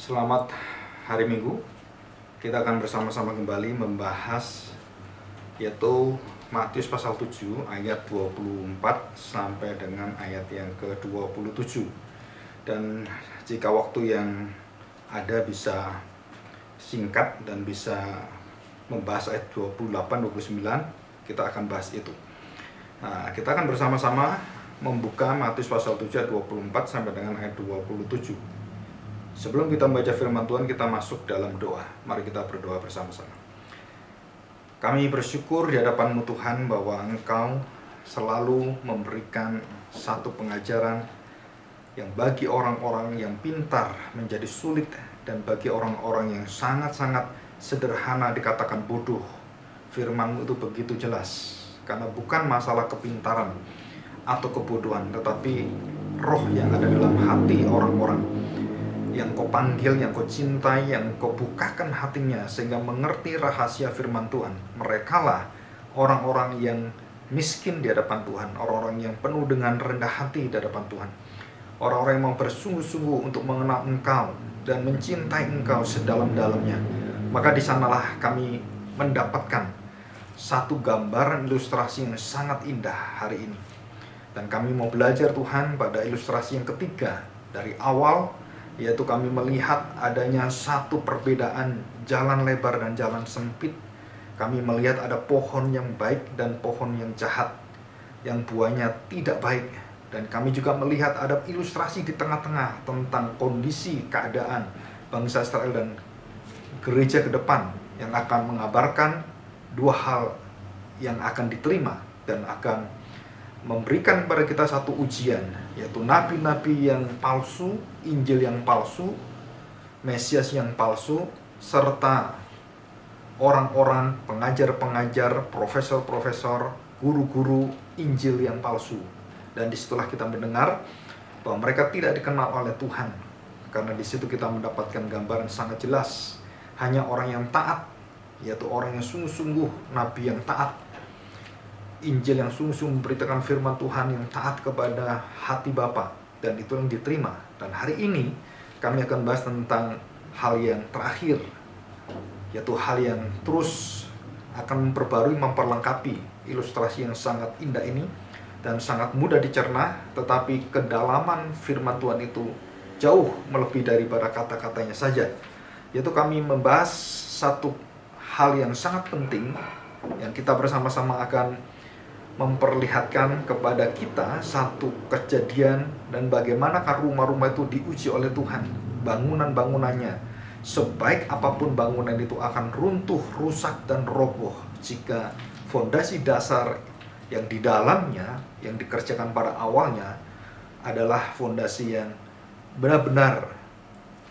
Selamat hari Minggu. Kita akan bersama-sama kembali membahas yaitu Matius pasal 7 ayat 24 sampai dengan ayat yang ke-27. Dan jika waktu yang ada bisa singkat dan bisa membahas ayat 28-29, kita akan bahas itu. Nah, kita akan bersama-sama membuka Matius pasal 7 ayat 24 sampai dengan ayat 27. Sebelum kita membaca firman Tuhan, kita masuk dalam doa. Mari kita berdoa bersama-sama. Kami bersyukur di hadapan-Mu Tuhan bahwa Engkau selalu memberikan satu pengajaran yang bagi orang-orang yang pintar menjadi sulit, dan bagi orang-orang yang sangat-sangat sederhana dikatakan bodoh. Firman-Mu itu begitu jelas, karena bukan masalah kepintaran atau kebodohan, tetapi roh yang ada dalam hati orang-orang yang Kau panggil, yang Kau cintai, yang Kau bukakan hatinya sehingga mengerti rahasia firman Tuhan. Merekalah orang-orang yang miskin di hadapan Tuhan, orang-orang yang penuh dengan rendah hati di hadapan Tuhan, orang-orang yang mau bersungguh-sungguh untuk mengenal Engkau dan mencintai Engkau sedalam-dalamnya. Maka di sanalah kami mendapatkan satu gambaran ilustrasi yang sangat indah hari ini. Dan kami mau belajar Tuhan pada ilustrasi yang ketiga dari awal, yaitu kami melihat adanya satu perbedaan jalan lebar dan jalan sempit. Kami melihat ada pohon yang baik dan pohon yang jahat, yang buahnya tidak baik. Dan kami juga melihat ada ilustrasi di tengah-tengah tentang kondisi keadaan bangsa Israel dan gereja ke depan, yang akan mengabarkan dua hal yang akan diterima dan akan memberikan kepada kita satu ujian, yaitu nabi-nabi yang palsu, Injil yang palsu, Mesias yang palsu, serta orang-orang pengajar-pengajar, profesor-profesor, guru-guru Injil yang palsu. Dan disitulah kita mendengar bahwa mereka tidak dikenal oleh Tuhan, karena di situ kita mendapatkan gambaran sangat jelas. Hanya orang yang taat, yaitu orang yang sungguh-sungguh, nabi yang taat, Injil yang sungguh-sungguh memberitakan firman Tuhan, yang taat kepada hati Bapa, dan itu yang diterima. Dan hari ini kami akan bahas tentang hal yang terakhir, yaitu hal yang terus akan memperbarui, memperlengkapi ilustrasi yang sangat indah ini dan sangat mudah dicerna, tetapi kedalaman firman Tuhan itu jauh melebihi daripada kata-katanya saja. Yaitu kami membahas satu hal yang sangat penting, yang kita bersama-sama akan memperlihatkan kepada kita satu kejadian dan bagaimanakah rumah-rumah itu diuji oleh Tuhan. Bangunan-bangunannya, sebaik apapun bangunan itu akan runtuh, rusak, dan roboh jika fondasi dasar yang di dalamnya, yang dikerjakan pada awalnya adalah fondasi yang benar-benar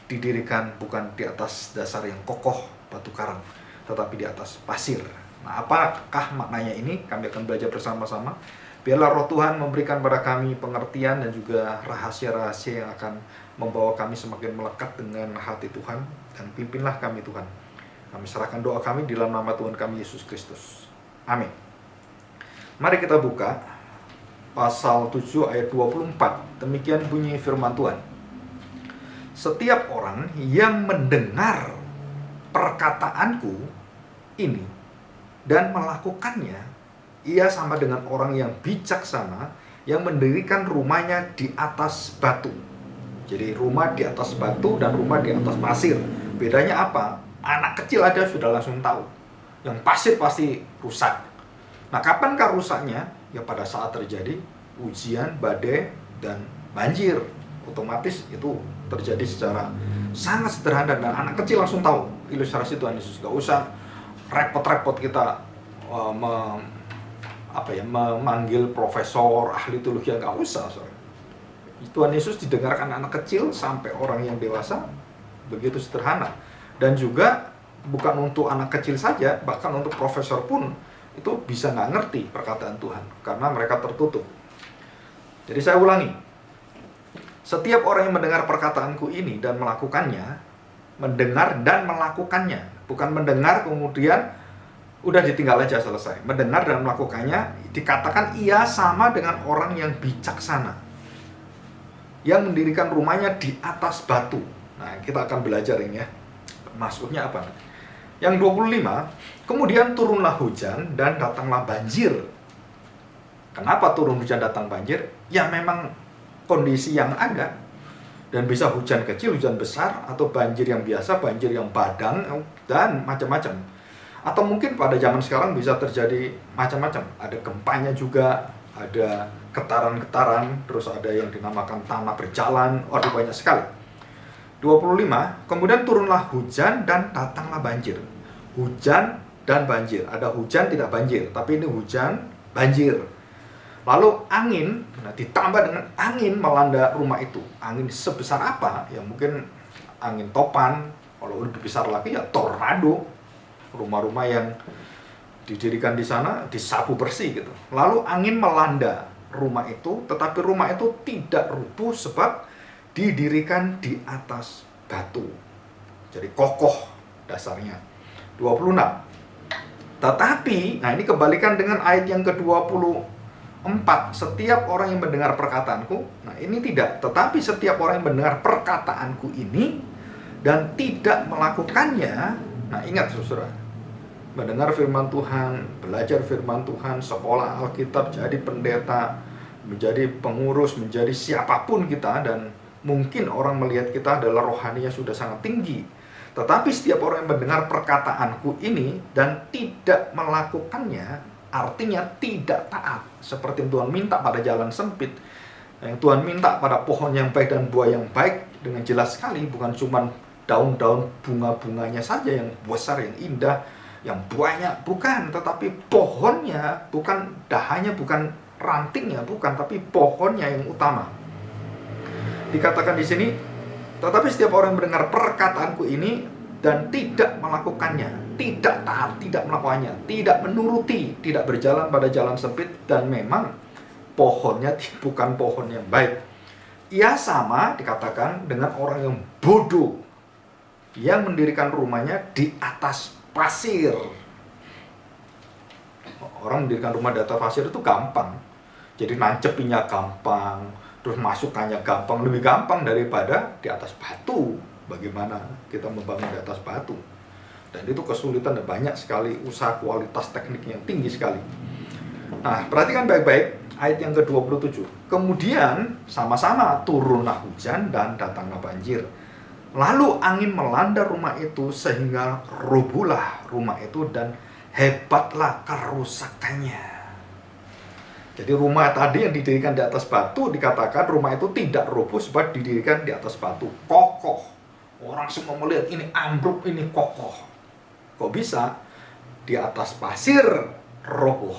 didirikan bukan di atas dasar yang kokoh batu karang, tetapi di atas pasir. Nah, apakah maknanya ini? Kami akan belajar bersama-sama. Biarlah Roh Tuhan memberikan pada kami pengertian dan juga rahasia-rahasia yang akan membawa kami semakin melekat dengan hati Tuhan. Dan pimpinlah kami Tuhan. Kami serahkan doa kami di dalam nama Tuhan kami Yesus Kristus. Amin. Mari kita buka pasal 7 ayat 24. Demikian bunyi firman Tuhan. Setiap orang yang mendengar perkataanku ini dan melakukannya, ia sama dengan orang yang bijaksana yang mendirikan rumahnya di atas batu. Jadi rumah di atas batu dan rumah di atas pasir. Bedanya apa? Anak kecil aja sudah langsung tahu. Yang pasir pasti rusak. Nah, kapankah rusaknya? Ya pada saat terjadi ujian, badai, dan banjir. Otomatis itu terjadi secara sangat sederhana dan anak kecil langsung tahu. Ilustrasi Tuhan Yesus, gak usah repot-repot kita memanggil profesor, ahli teologi, nggak usah. Tuhan Yesus didengarkan anak kecil sampai orang yang dewasa, begitu sederhana. Dan juga bukan untuk anak kecil saja, bahkan untuk profesor pun itu bisa nggak ngerti perkataan Tuhan, karena mereka tertutup. Jadi saya ulangi, setiap orang yang mendengar perkataanku ini dan melakukannya, mendengar dan melakukannya, bukan mendengar kemudian udah ditinggal aja selesai. Mendengar dan melakukannya, dikatakan ia sama dengan orang yang bijaksana, yang mendirikan rumahnya di atas batu. Nah, kita akan belajar ini ya. Maksudnya apa? Yang 25, kemudian turunlah hujan dan datanglah banjir. Kenapa turun hujan datang banjir? Ya memang kondisi yang ada. Dan bisa hujan kecil, hujan besar, atau banjir yang biasa, banjir yang padang, dan macam-macam. Atau mungkin pada zaman sekarang bisa terjadi macam-macam. Ada gempanya juga, ada getaran-getaran, terus ada yang dinamakan tanah berjalan, waduh banyak sekali. 25, kemudian turunlah hujan dan datanglah banjir. Hujan dan banjir. Ada hujan tidak banjir, tapi ini hujan banjir. Lalu angin, nah ditambah dengan angin melanda rumah itu. Angin sebesar apa? Ya mungkin angin topan, kalau lebih besar lagi ya tornado. Rumah-rumah yang didirikan di sana disapu bersih gitu. Lalu angin melanda rumah itu, tetapi rumah itu tidak rubuh sebab didirikan di atas batu. Jadi kokoh dasarnya. 26. Tetapi, nah ini kebalikan dengan ayat yang ke-24. Setiap orang yang mendengar perkataanku, nah ini tidak, tetapi setiap orang yang mendengar perkataanku ini dan tidak melakukannya. Nah ingat saudara, mendengar firman Tuhan, belajar firman Tuhan, sekolah Alkitab, jadi pendeta, menjadi pengurus, menjadi siapapun kita, dan mungkin orang melihat kita adalah rohaninya sudah sangat tinggi. Tetapi setiap orang yang mendengar perkataanku ini dan tidak melakukannya, artinya tidak taat. Seperti yang Tuhan minta pada jalan sempit, yang Tuhan minta pada pohon yang baik dan buah yang baik, dengan jelas sekali bukan cuma daun-daun bunga-bunganya saja yang besar, yang indah, yang banyak, bukan, tetapi pohonnya, bukan dahannya, bukan rantingnya, bukan, tapi pohonnya yang utama. Dikatakan di sini, tetapi setiap orang yang mendengar perkataanku ini dan tidak melakukannya, tidak taat, tidak melakukannya, tidak menuruti, tidak berjalan pada jalan sempit, dan memang pohonnya bukan pohon yang baik. Ia sama dikatakan dengan orang yang bodoh yang mendirikan rumahnya di atas pasir. Orang mendirikan rumah di atas pasir itu gampang, jadi nancepinnya gampang, terus masukannya gampang, lebih gampang daripada di atas batu. Bagaimana kita membangun di atas batu? Dan itu kesulitan dan banyak sekali usaha, kualitas teknik yang tinggi sekali. Nah, perhatikan baik-baik ayat yang ke-27. Kemudian sama-sama turunlah hujan dan datanglah banjir. Lalu angin melanda rumah itu sehingga rubuhlah rumah itu dan hebatlah kerusakannya. Jadi rumah tadi yang didirikan di atas batu, dikatakan rumah itu tidak rubuh sebab didirikan di atas batu, kokoh. Orang semua melihat ini ambruk, ini kokoh. Kok bisa? Di atas pasir roboh,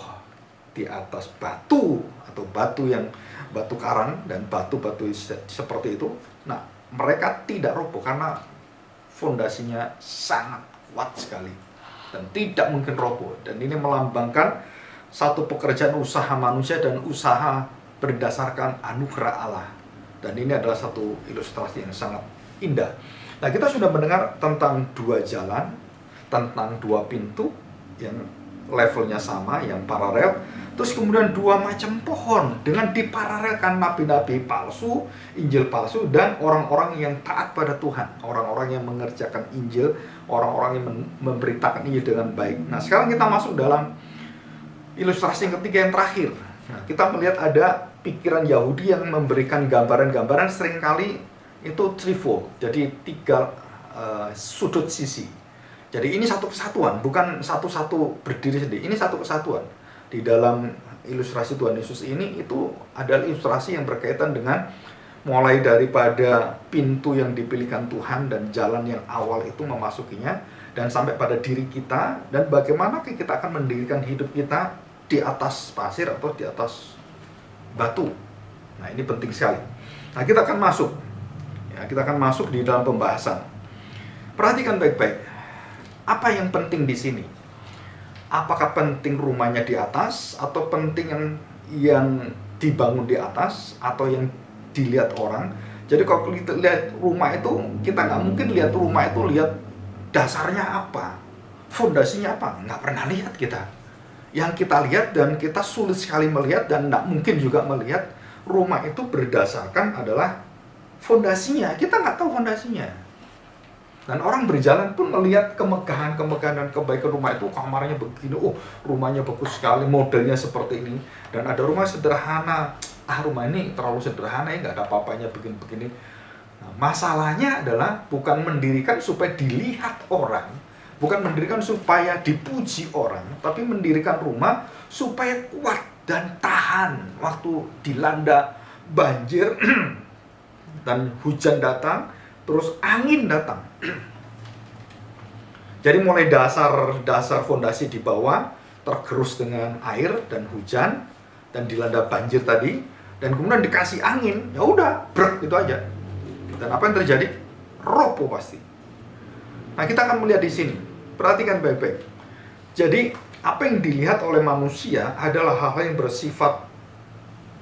di atas batu atau batu yang batu karang dan batu-batu seperti itu. Nah, mereka tidak roboh karena fondasinya sangat kuat sekali dan tidak mungkin roboh. Dan ini melambangkan satu pekerjaan usaha manusia dan usaha berdasarkan anugerah Allah. Dan ini adalah satu ilustrasi yang sangat indah. Nah, kita sudah mendengar tentang dua jalan, tentang dua pintu yang levelnya sama, yang paralel. Terus kemudian dua macam pohon dengan diparalelkan nabi-nabi palsu, Injil palsu, dan orang-orang yang taat pada Tuhan, orang-orang yang mengerjakan Injil, orang-orang yang memberitakan Injil dengan baik. Nah, sekarang kita masuk dalam ilustrasi yang ketiga, yang terakhir. Nah, kita melihat ada pikiran Yahudi yang memberikan gambaran-gambaran seringkali itu threefold, jadi tiga sudut sisi. Jadi ini satu kesatuan, bukan satu-satu berdiri sendiri. Ini satu kesatuan. Di dalam ilustrasi Tuhan Yesus ini itu adalah ilustrasi yang berkaitan dengan mulai daripada pintu yang dipilihkan Tuhan dan jalan yang awal itu memasukinya, dan sampai pada diri kita, dan bagaimana kita akan mendirikan hidup kita di atas pasir atau di atas batu. Nah, ini penting sekali. Nah, kita akan masuk. Ya, kita akan masuk di dalam pembahasan. Perhatikan baik-baik. Apa yang penting di sini? Apakah penting rumahnya di atas, atau penting yang dibangun di atas, atau yang dilihat orang? Jadi kalau kita lihat rumah itu, kita nggak mungkin lihat rumah itu lihat dasarnya apa, fondasinya apa, nggak pernah lihat kita. Yang kita lihat dan kita sulit sekali melihat dan nggak mungkin juga melihat rumah itu berdasarkan adalah fondasinya. Kita nggak tahu fondasinya. Dan orang berjalan pun melihat kemegahan dan kebaikan rumah itu, kamarnya begini, oh rumahnya bagus sekali, modelnya seperti ini. Dan ada rumah sederhana, rumah ini terlalu sederhana ya, nggak ada apa-apanya begini-begini. Nah, masalahnya adalah bukan mendirikan supaya dilihat orang, bukan mendirikan supaya dipuji orang, tapi mendirikan rumah supaya kuat dan tahan waktu dilanda banjir dan hujan datang, terus angin datang. Jadi mulai dasar fondasi di bawah tergerus dengan air dan hujan dan dilanda banjir tadi, dan kemudian dikasih angin, ya udah brek itu aja. Dan apa yang terjadi? Roboh pasti. Nah, kita akan melihat di sini. Perhatikan baik-baik. Jadi apa yang dilihat oleh manusia adalah hal-hal yang bersifat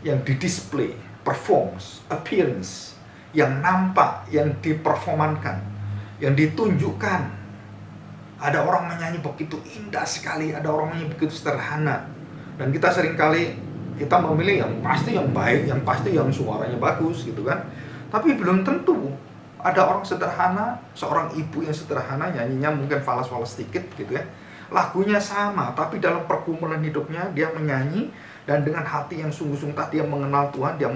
yang didisplay, performance, appearance, yang nampak, yang diperformankan, yang ditunjukkan. Ada orang menyanyi begitu indah sekali, ada orang menyanyi begitu sederhana. Dan kita seringkali kita memilih yang pasti yang baik, yang pasti yang suaranya bagus gitu kan. Tapi belum tentu. Ada orang sederhana, seorang ibu yang sederhana nyanyinya mungkin falas-falas sedikit gitu ya. Lagunya sama, tapi dalam pergumulan hidupnya dia menyanyi dan dengan hati yang sungguh-sungguh dia mengenal Tuhan, dia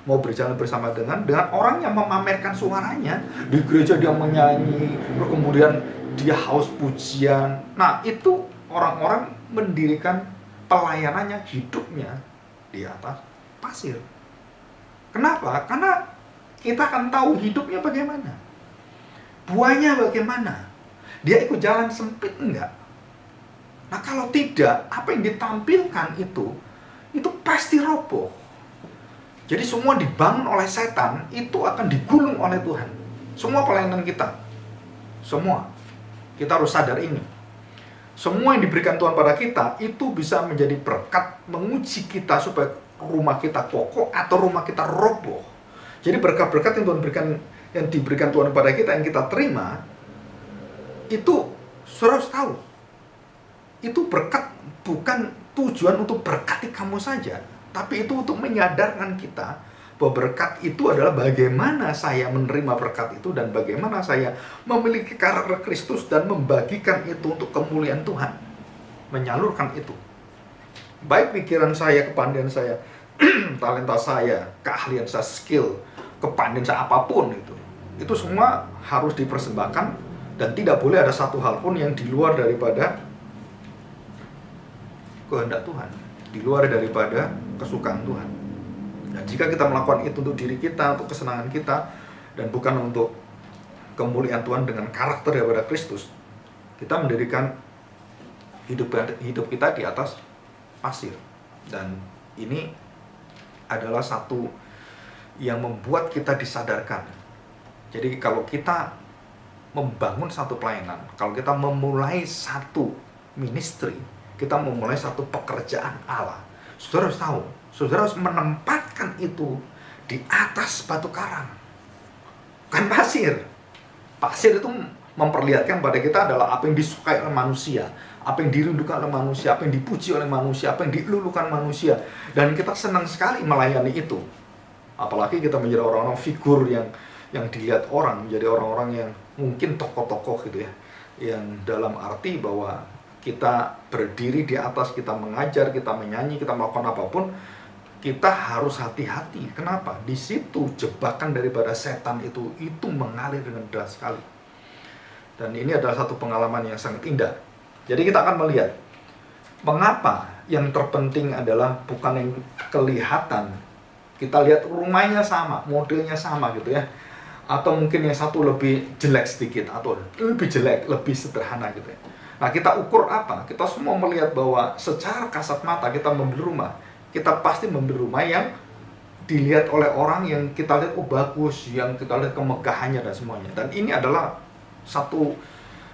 mau berjalan bersama dengan orang yang memamerkan suaranya. Di gereja dia menyanyi, kemudian dia haus pujian. Nah, itu orang-orang mendirikan pelayanannya, hidupnya di atas pasir. Kenapa? Karena kita akan tahu hidupnya bagaimana, buahnya bagaimana, dia ikut jalan sempit enggak. Nah, kalau tidak, apa yang ditampilkan itu pasti roboh. Jadi semua dibangun oleh setan, itu akan digulung oleh Tuhan. Semua pelayanan kita, semua, kita harus sadar ini. Semua yang diberikan Tuhan pada kita, itu bisa menjadi berkat menguji kita supaya rumah kita kokoh atau rumah kita roboh. Jadi berkat-berkat yang Tuhan berikan, yang diberikan Tuhan pada kita, yang kita terima, itu harus tahu. Itu berkat bukan tujuan untuk berkati kamu saja, tapi itu untuk menyadarkan kita bahwa berkat itu adalah bagaimana saya menerima berkat itu dan bagaimana saya memiliki karakter Kristus dan membagikan itu untuk kemuliaan Tuhan. Menyalurkan itu. Baik pikiran saya, kepandaian saya, talenta saya, keahlian saya, skill, kepandaian saya apapun itu semua harus dipersembahkan dan tidak boleh ada satu hal pun yang di luar daripada kehendak Tuhan, di luar daripada kesukaan Tuhan. Dan jika kita melakukan itu untuk diri kita, untuk kesenangan kita, dan bukan untuk kemuliaan Tuhan dengan karakter daripada Kristus, kita mendirikan hidup kita di atas pasir. Dan ini adalah satu yang membuat kita disadarkan. Jadi kalau kita membangun satu pelayanan, kalau kita memulai satu ministry, kita memulai satu pekerjaan Allah, saudara harus tahu, saudara harus menempatkan itu di atas batu karang, bukan pasir. Pasir itu memperlihatkan pada kita adalah apa yang disukai oleh manusia, apa yang dirindukan oleh manusia, apa yang dipuji oleh manusia, apa yang dilulukan manusia. Dan kita senang sekali melayani itu. Apalagi kita menjadi orang-orang figur yang dilihat orang, menjadi orang-orang yang mungkin tokoh-tokoh gitu ya, yang dalam arti bahwa kita berdiri di atas, kita mengajar, kita menyanyi, kita melakukan apapun, kita harus hati-hati. Kenapa? Di situ jebakan daripada setan itu mengalir dengan deras sekali. Dan ini adalah satu pengalaman yang sangat indah. Jadi kita akan melihat mengapa yang terpenting adalah bukan yang kelihatan. Kita lihat rumahnya sama, modelnya sama gitu ya. Atau mungkin yang satu lebih jelek sedikit, atau lebih jelek, lebih sederhana gitu ya. Nah, kita ukur apa? Kita semua melihat bahwa secara kasat mata kita membeli rumah, kita pasti membeli rumah yang dilihat oleh orang yang kita lihat bagus, yang kita lihat kemegahannya dan semuanya. Dan ini adalah satu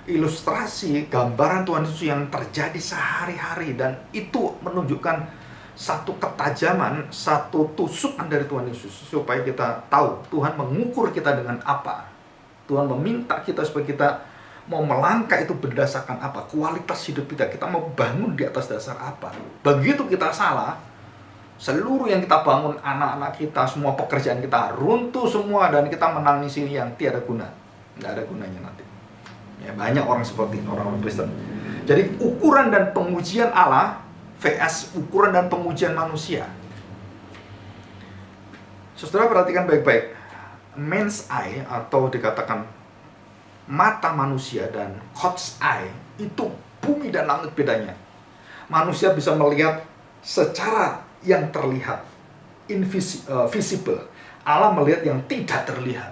ilustrasi gambaran Tuhan Yesus yang terjadi sehari-hari, dan itu menunjukkan satu ketajaman, satu tusukan dari Tuhan Yesus supaya kita tahu Tuhan mengukur kita dengan apa. Tuhan meminta kita supaya kita mau melangkah itu berdasarkan apa, kualitas hidup kita mau bangun di atas dasar apa. Begitu kita salah, seluruh yang kita bangun, anak-anak kita, semua pekerjaan kita runtuh semua, dan kita menangisi yang tiada guna. nggak ada gunanya nanti. Ya, banyak orang seperti ini, orang-orang Kristen. Jadi ukuran dan pengujian Allah vs ukuran dan pengujian manusia. Saudara perhatikan baik-baik. Man's eye atau dikatakan mata manusia dan God's eye itu bumi dan langit bedanya. Manusia bisa melihat secara yang terlihat, invisible. Allah melihat yang tidak terlihat.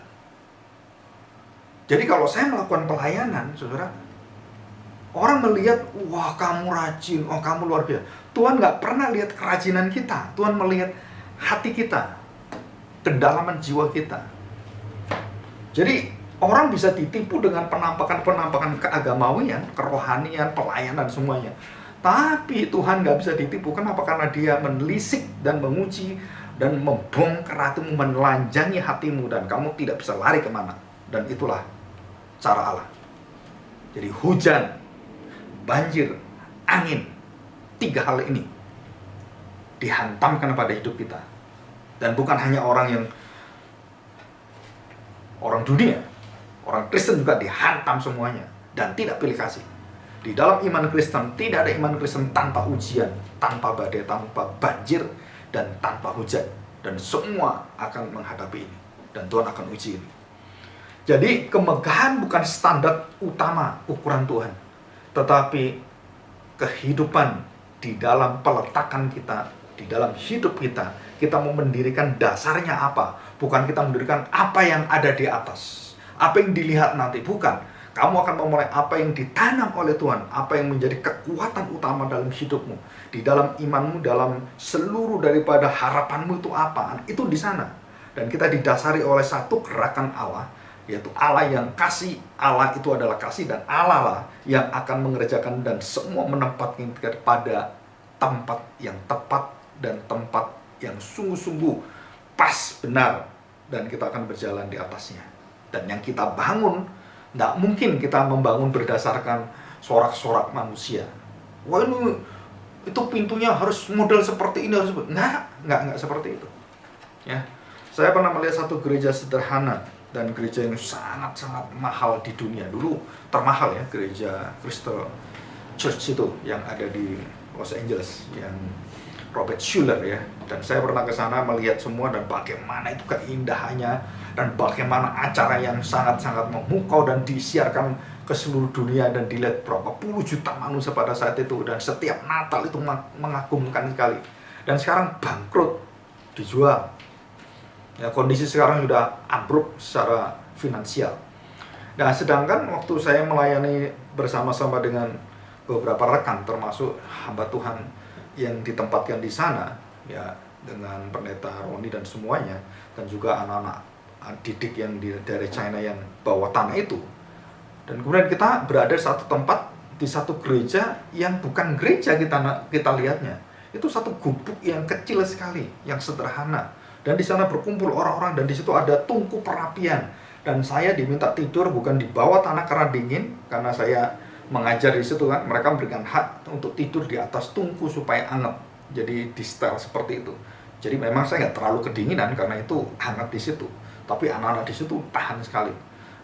Jadi kalau saya melakukan pelayanan, saudara, orang melihat, wah kamu rajin, oh kamu luar biasa. Tuhan nggak pernah lihat kerajinan kita. Tuhan melihat hati kita, kedalaman jiwa kita. Jadi orang bisa ditipu dengan penampakan-penampakan keagamawian, kerohanian, pelayanan semuanya. Tapi Tuhan nggak bisa ditipu. Kenapa? Karena Dia menelisik dan menguji dan membongkar hatimu, menelanjangi hatimu, dan kamu tidak bisa lari kemana. Dan itulah cara Allah. Jadi hujan, banjir, angin, 3 hal ini dihantamkan pada hidup kita. Dan bukan hanya orang dunia, orang Kristen juga dihantam semuanya dan tidak pilih kasih. Di dalam iman Kristen tidak ada iman Kristen tanpa ujian, tanpa badai, tanpa banjir, dan tanpa hujan. Dan semua akan menghadapi ini, dan Tuhan akan uji ini. Jadi kemegahan bukan standar utama ukuran Tuhan, tetapi kehidupan di dalam peletakan kita, di dalam hidup kita, kita mau mendirikan dasarnya apa? Bukan kita mendirikan apa yang ada di atas, apa yang dilihat nanti, bukan. Kamu akan memulai apa yang ditanam oleh Tuhan, apa yang menjadi kekuatan utama dalam hidupmu, di dalam imanmu, dalam seluruh daripada harapanmu itu apa? Itu di sana. Dan kita didasari oleh satu gerakan Allah, yaitu Allah yang kasih. Allah itu adalah kasih, dan Allah lah yang akan mengerjakan dan semua menempatkan kita pada tempat yang tepat dan tempat yang sungguh-sungguh pas, benar, dan kita akan berjalan di atasnya. Dan yang kita bangun, tidak mungkin kita membangun berdasarkan sorak-sorak manusia. Wah ini, itu pintunya harus model seperti ini, harus nggak seperti itu. Ya, saya pernah melihat satu gereja sederhana dan gereja yang sangat-sangat mahal di dunia. Dulu termahal ya, gereja Crystal Church itu yang ada di Los Angeles, yang Robert Schuller ya. Dan saya pernah ke sana melihat semua, dan bagaimana itu keindahannya, dan bagaimana acara yang sangat-sangat memukau dan disiarkan ke seluruh dunia, dan dilihat berapa puluh juta manusia pada saat itu, dan setiap Natal itu mengagumkan sekali. Dan sekarang bangkrut, dijual. Ya, kondisi sekarang sudah ambruk secara finansial. Nah, sedangkan waktu saya melayani bersama-sama dengan beberapa rekan, termasuk hamba Tuhan yang ditempatkan di sana, ya, dengan pendeta Roni dan semuanya, dan juga anak-anak didik yang dari China yang bawa tanah itu. Dan kemudian kita berada di satu tempat, di satu gereja yang bukan gereja kita lihatnya. Itu satu gubuk yang kecil sekali, yang sederhana. Dan di sana berkumpul orang-orang, dan di situ ada tungku perapian. Dan saya diminta tidur bukan di bawah tanah karena dingin, karena saya mengajar di situ kan, mereka memberikan hak untuk tidur di atas tungku supaya hangat. Jadi di setel seperti itu. Jadi memang saya nggak terlalu kedinginan karena itu hangat di situ. Tapi anak-anak di situ tahan sekali.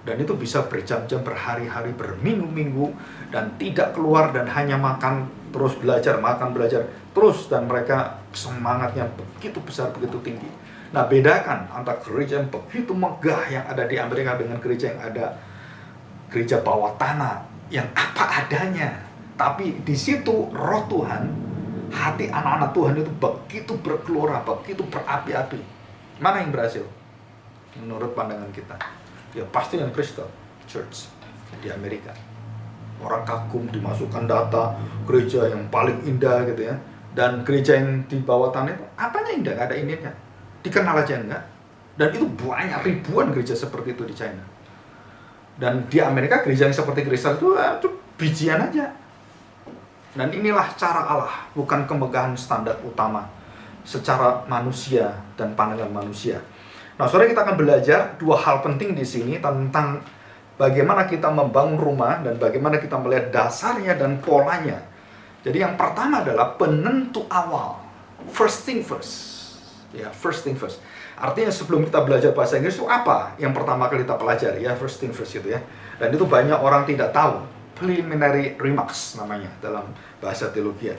Dan itu bisa berjam-jam, berhari-hari, berminggu-minggu, dan tidak keluar, dan hanya makan, terus belajar, makan, belajar, terus. Dan mereka semangatnya begitu besar, begitu tinggi. Nah, bedakan antara gereja yang begitu megah yang ada di Amerika dengan gereja yang ada, gereja bawah tanah, yang apa adanya. Tapi di situ roh Tuhan, hati anak-anak Tuhan itu begitu bergelora, begitu berapi-api. Mana yang berhasil? Menurut pandangan kita, ya pasti yang Crystal Church di Amerika. Orang kagum, dimasukkan data gereja yang paling indah gitu ya. Dan gereja yang di bawah tanah itu apanya indah? Gak ada ininya, dikenal aja enggak. Dan itu banyak, ribuan gereja seperti itu di China. Dan di Amerika gereja yang seperti Crystal itu bijian aja. Dan inilah cara Allah, bukan kemegahan standar utama secara manusia dan pandangan manusia. Nah, saudara, kita akan belajar 2 hal penting di sini tentang bagaimana kita membangun rumah dan bagaimana kita melihat dasarnya dan polanya. Jadi yang pertama adalah penentu awal. First thing first. Ya, first thing first. Artinya sebelum kita belajar bahasa Inggris itu apa yang pertama kali kita pelajari, ya first thing first gitu ya. Dan itu banyak orang tidak tahu, preliminary remarks namanya dalam bahasa teologi.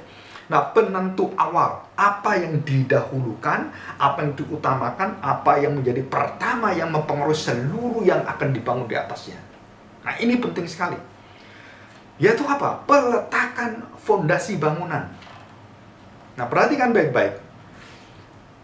Nah, penentu awal, apa yang didahulukan, apa yang diutamakan, apa yang menjadi pertama yang mempengaruhi seluruh yang akan dibangun di atasnya. Nah, ini penting sekali. Yaitu apa? Peletakan fondasi bangunan. Nah, perhatikan baik-baik.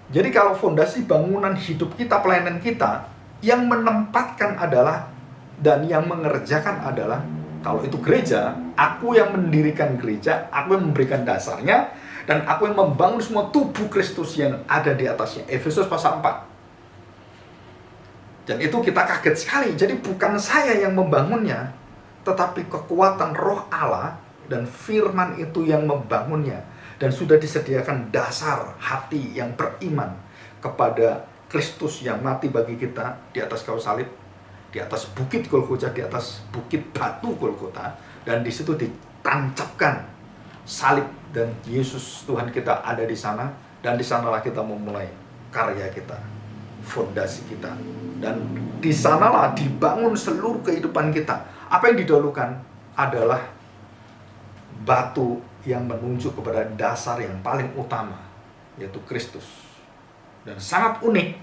Jadi kalau fondasi bangunan hidup kita, pelayanan kita, yang menempatkan adalah dan yang mengerjakan adalah, kalau itu gereja, aku yang mendirikan gereja, aku yang memberikan dasarnya, dan aku yang membangun semua tubuh Kristus yang ada di atasnya. Efesus pasal 4. Dan itu kita kaget sekali. Jadi bukan saya yang membangunnya, tetapi kekuatan roh Allah dan firman itu yang membangunnya. Dan sudah disediakan dasar hati yang beriman kepada Kristus yang mati bagi kita di atas kayu salib, di atas bukit Golgota, di atas bukit batu Golgota, dan di situ ditancapkan salib dan Yesus Tuhan kita ada di sana, dan di sanalah kita memulai karya kita, fondasi kita, dan di sanalah dibangun seluruh kehidupan kita. Apa yang didahulukan adalah batu yang menunjuk kepada dasar yang paling utama, yaitu Kristus. Dan sangat unik.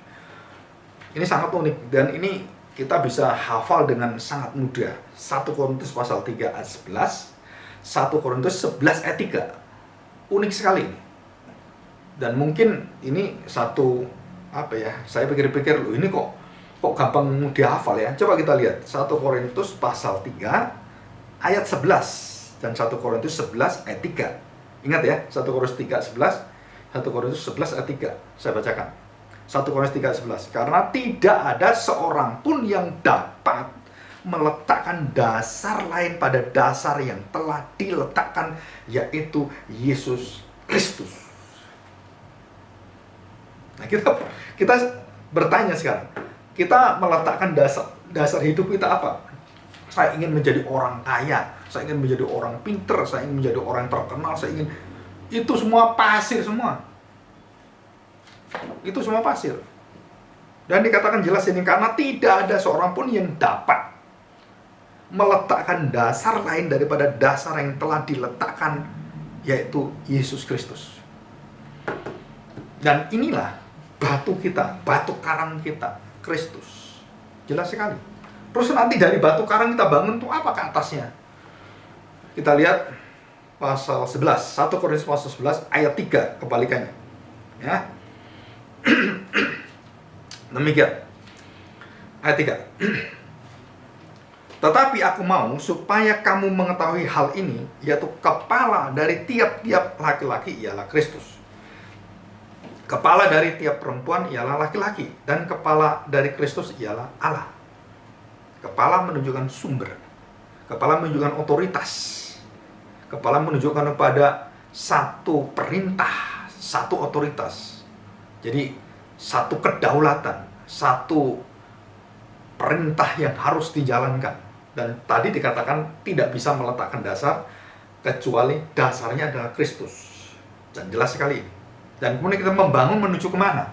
Ini sangat unik, dan ini kita bisa hafal dengan sangat mudah. 1 Korintus pasal 3 ayat 11, 1 Korintus 11 ayat 3. Unik sekali. Dan mungkin ini satu, apa ya, saya pikir-pikir, loh ini kok gampang dihafal ya. Coba kita lihat 1 Korintus pasal 3 ayat 11 dan 1 Korintus 11 ayat 3. Ingat ya, 1 Korintus 3 11, 1 Korintus 11 ayat 3. Saya bacakan. 1 Korintus 3 ayat 11. Karena tidak ada seorang pun yang dapat meletakkan dasar lain pada dasar yang telah diletakkan, yaitu Yesus Kristus. Nah, kita bertanya sekarang, kita meletakkan dasar hidup kita apa? Saya ingin menjadi orang kaya, saya ingin menjadi orang pinter, saya ingin menjadi orang terkenal, saya ingin... Itu semua pasir semua. Itu semua pasir. Dan dikatakan jelas ini, karena tidak ada seorang pun yang dapat meletakkan dasar lain daripada dasar yang telah diletakkan, yaitu Yesus Kristus. Dan inilah batu kita, batu karang kita, Kristus. Jelas sekali. Terus nanti dari batu karang kita bangun tuh apa ke atasnya? Kita lihat pasal 11, 1 Korintus pasal 11 ayat 3, kebalikannya. Ya. Demikian. Ayat 3. Tetapi aku mau supaya kamu mengetahui hal ini, yaitu kepala dari tiap-tiap laki-laki ialah Kristus. Kepala dari tiap perempuan ialah laki-laki, dan kepala dari Kristus ialah Allah. Kepala menunjukkan sumber. Kepala menunjukkan otoritas. Kepala menunjukkan kepada satu perintah, satu otoritas. Jadi satu kedaulatan, satu perintah yang harus dijalankan. Dan tadi dikatakan tidak bisa meletakkan dasar kecuali dasarnya adalah Kristus. Dan jelas sekali. Dan kemudian kita membangun menuju kemana?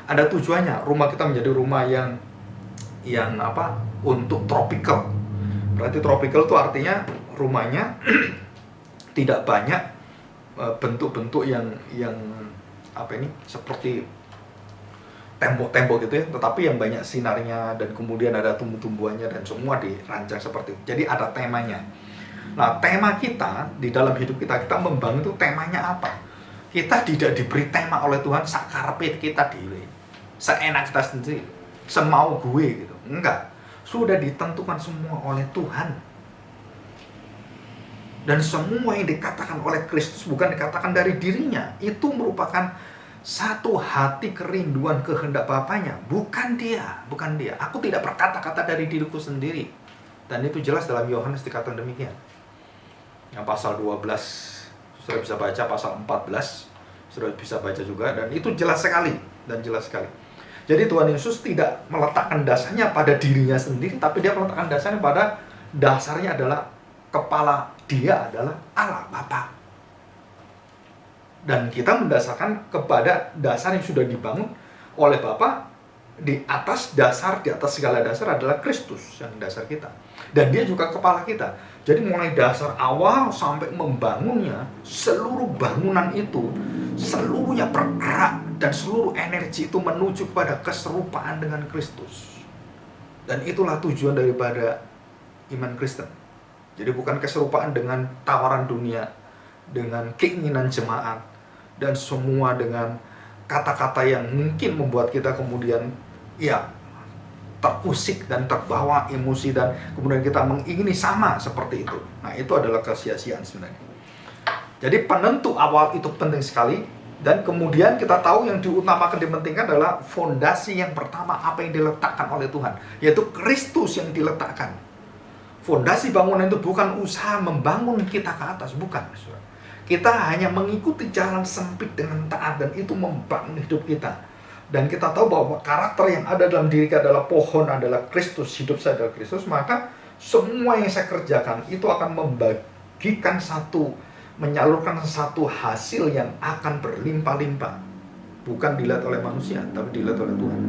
Ada tujuannya. Rumah kita menjadi rumah yang apa? Untuk tropical. Berarti tropical itu artinya rumahnya tidak banyak bentuk-bentuk yang apa ini? Seperti tembok-tembok gitu ya, tetapi yang banyak sinarnya, dan kemudian ada tumbuh-tumbuhannya, dan semua dirancang seperti itu. Jadi ada temanya. Nah, tema kita di dalam hidup kita membangun itu temanya apa? Kita tidak diberi tema oleh Tuhan sakarepet kita dewe, seenak kita sendiri, semau gue gitu. Enggak. Sudah ditentukan semua oleh Tuhan. Dan semua yang dikatakan oleh Kristus bukan dikatakan dari dirinya. Itu merupakan satu hati kerinduan kehendak Bapaknya. Bukan dia. Aku tidak berkata-kata dari diriku sendiri. Dan itu jelas dalam Yohanes dikatakan demikian. Yang pasal 12, sudah bisa baca, pasal 14, sudah bisa baca juga. Dan itu jelas sekali. Jadi Tuhan Yesus tidak meletakkan dasarnya pada dirinya sendiri, tapi dia meletakkan dasarnya pada dasarnya adalah kepala dia adalah Allah Bapa. Dan kita mendasarkan kepada dasar yang sudah dibangun oleh Bapa. Di atas segala dasar adalah Kristus yang dasar kita. Dan dia juga kepala kita. Jadi mulai dasar awal sampai membangunnya, seluruh bangunan itu, seluruhnya bergerak dan seluruh energi itu menuju kepada keserupaan dengan Kristus. Dan itulah tujuan daripada iman Kristen. Jadi bukan keserupaan dengan tawaran dunia, dengan keinginan jemaat, dan semua dengan kata-kata yang mungkin membuat kita kemudian terusik dan terbawa emosi, dan kemudian kita mengingini sama seperti itu. Nah, itu adalah kesia-siaan sebenarnya. Jadi penentu awal itu penting sekali, dan kemudian kita tahu yang diutamakan, dipentingkan adalah fondasi yang pertama apa yang diletakkan oleh Tuhan, yaitu Kristus yang diletakkan. Fondasi bangunan itu bukan usaha membangun kita ke atas, bukan. Kita hanya mengikuti jalan sempit dengan taat, dan itu membangun hidup kita. Dan kita tahu bahwa karakter yang ada dalam diri kita adalah pohon, adalah Kristus, hidup saya adalah Kristus, maka semua yang saya kerjakan itu akan menyalurkan satu hasil yang akan berlimpah-limpah. Bukan dilihat oleh manusia, tapi dilihat oleh Tuhan.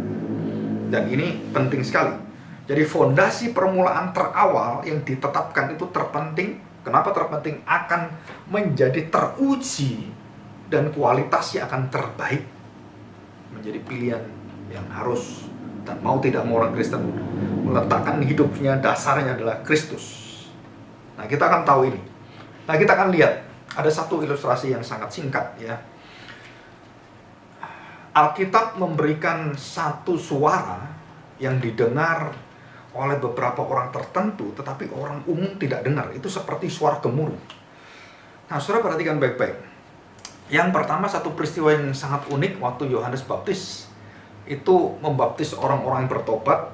Dan ini penting sekali. Jadi fondasi permulaan terawal yang ditetapkan itu terpenting. Kenapa terpenting? Akan menjadi teruji dan kualitasnya akan terbaik. Menjadi pilihan yang harus dan mau tidak mau orang Kristen meletakkan hidupnya, dasarnya adalah Kristus. Nah, kita akan tahu ini. Nah, kita akan lihat ada satu ilustrasi yang sangat singkat ya. Alkitab memberikan satu suara yang didengar oleh beberapa orang tertentu, tetapi orang umum tidak dengar. Itu seperti suara gemuruh. Nah, saudara perhatikan baik-baik. Yang pertama, satu peristiwa yang sangat unik waktu Yohanes Baptis itu membaptis orang-orang yang bertobat,